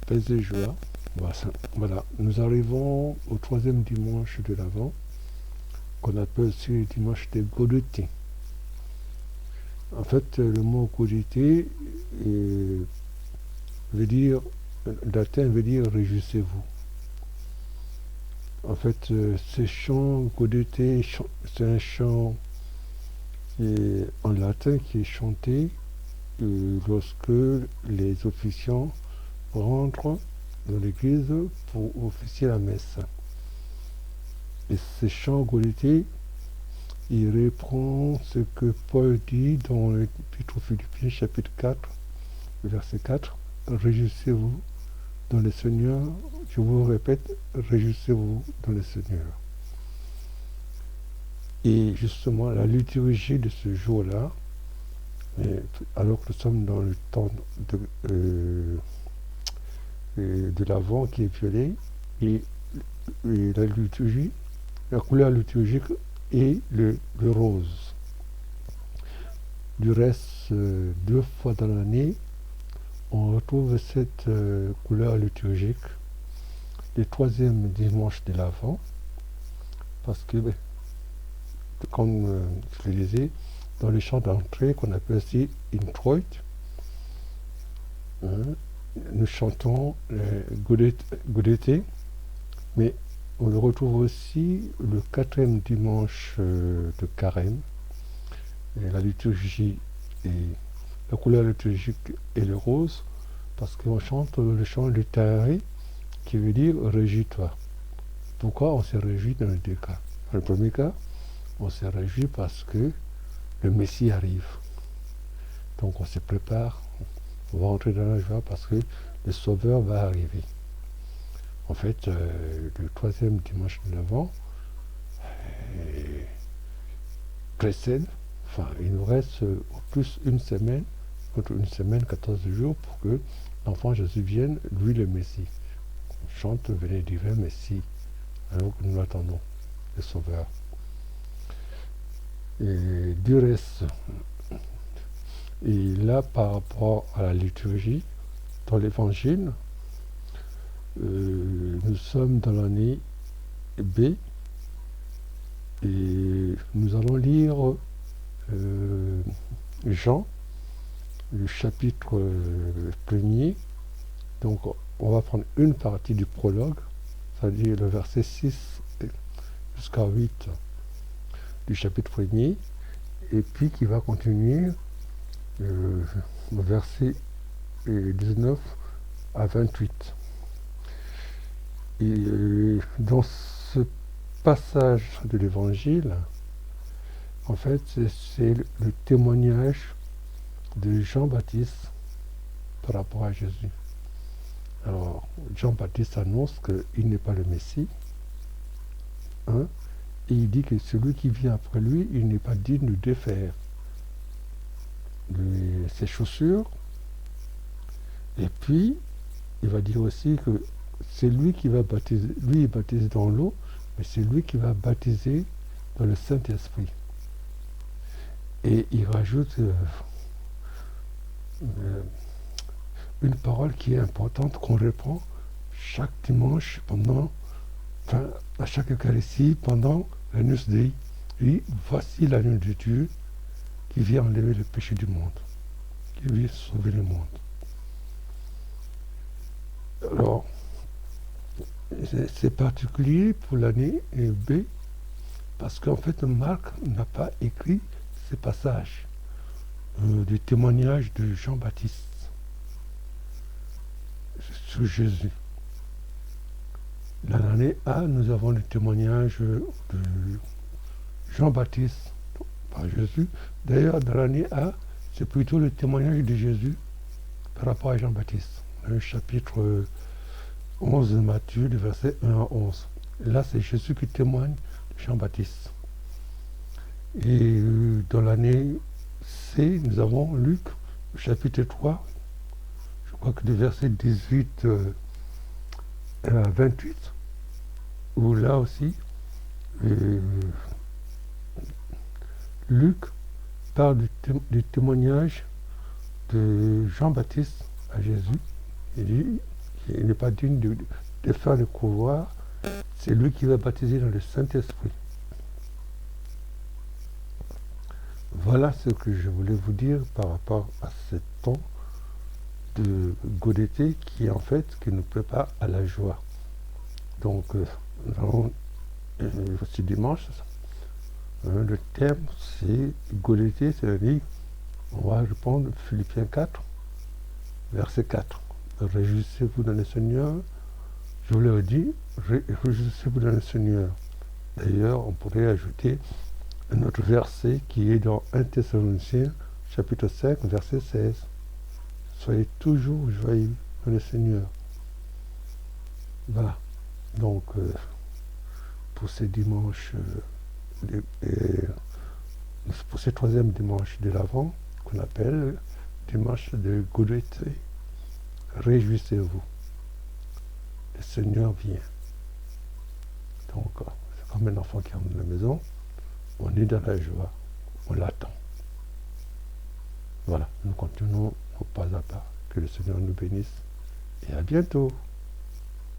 Paix et joie. Voilà, nous arrivons au troisième dimanche de l'Avent, qu'on appelle aussi le dimanche des Godetés. En fait, le mot Godété veut dire, latin veut dire réjouissez-vous. En fait, ce chant Godété, c'est un chant en latin qui est chanté lorsque les officiants rentrent dans l'église pour officier la messe. Et ce chant Godété, il reprend ce que Paul dit dans l'Épître aux Philippiens, chapitre 4, verset 4. Réjouissez-vous dans le Seigneur. Je vous répète, réjouissez-vous dans le Seigneur. Et justement, la liturgie de ce jour-là, alors que nous sommes dans le temps de l'Avent qui est violé, et la liturgie, la couleur liturgique est le rose. Du reste, 2 fois dans l'année, on retrouve cette couleur liturgique le troisième dimanche de l'Avent, parce que, comme je le disais, dans le chant d'entrée qu'on appelle aussi Introit, nous chantons Godété, mais on le retrouve aussi le quatrième dimanche de Carême. Et la liturgie et la couleur liturgique est le rose, parce qu'on chante le chant littéraire qui veut dire réjouis-toi. Pourquoi on se réjouit dans les deux cas? Dans le premier cas, on se réjouit parce que le Messie arrive. Donc on se prépare, on va entrer dans la joie parce que le Sauveur va arriver. En fait, le troisième dimanche de l'Avent précède, il nous reste au plus une semaine, entre une semaine, 14 jours, pour que l'enfant Jésus vienne, lui le Messie. On chante venez divin Messie, alors que nous l'attendons, le Sauveur. Et du reste, et là par rapport à la liturgie, dans l'Évangile, nous sommes dans l'année B, et nous allons lire Jean, le chapitre 1er. Donc on va prendre une partie du prologue, c'est-à-dire le verset 6 jusqu'à 8 du chapitre 1er, et puis qui va continuer le verset 19 à 28. Et dans ce passage de l'Évangile, en fait, c'est le témoignage de Jean-Baptiste par rapport à Jésus. Alors, Jean-Baptiste annonce qu'il n'est pas le Messie, et il dit que celui qui vient après lui, il n'est pas digne de défaire ses chaussures. Et puis, il va dire aussi que c'est lui qui va baptiser, lui est baptisé dans l'eau, mais c'est lui qui va baptiser dans le Saint-Esprit. Et il rajoute une parole qui est importante, qu'on reprend chaque dimanche à chaque Eucharistie, pendant l'Agnus Dei. Et voici l'agneau de Dieu qui vient enlever le péché du monde, qui vient sauver le monde. Alors, c'est particulier pour l'année B, parce qu'en fait, Marc n'a pas écrit ces passages du témoignage de Jean-Baptiste sur Jésus. Dans l'année A, nous avons le témoignage de Jean-Baptiste par Jésus. D'ailleurs, dans l'année A, c'est plutôt le témoignage de Jésus par rapport à Jean-Baptiste. Le chapitre 11 de Matthieu, du verset 1 à 11. Là, c'est Jésus qui témoigne de Jean-Baptiste. Et dans l'année C, nous avons Luc, chapitre 3, je crois que du verset 18 à 28, où là aussi, Luc parle du témoignage de Jean-Baptiste à Jésus, Il dit, il n'est pas digne de faire le couloir, c'est lui qui va baptiser dans le Saint-Esprit. Voilà ce que je voulais vous dire par rapport à ce temps de Gaudété qui en fait qui nous prépare à la joie. Donc nous allons ce dimanche, le thème c'est Gaudété, c'est-à-dire on va répondre Philippiens 4, verset 4. Réjouissez-vous dans le Seigneur. Je vous l'ai dit, réjouissez-vous dans le Seigneur. D'ailleurs, on pourrait ajouter un autre verset qui est dans 1 Thessaloniciens, chapitre 5, verset 16. Soyez toujours joyeux dans le Seigneur. Voilà. Donc, pour ces dimanches, pour ce troisième dimanche de l'Avent, qu'on appelle dimanche de Gaudété, réjouissez-vous. Le Seigneur vient. Donc, c'est comme un enfant qui rentre à la maison. On est dans la joie. On l'attend. Voilà. Nous continuons nos pas à pas. Que le Seigneur nous bénisse. Et à bientôt.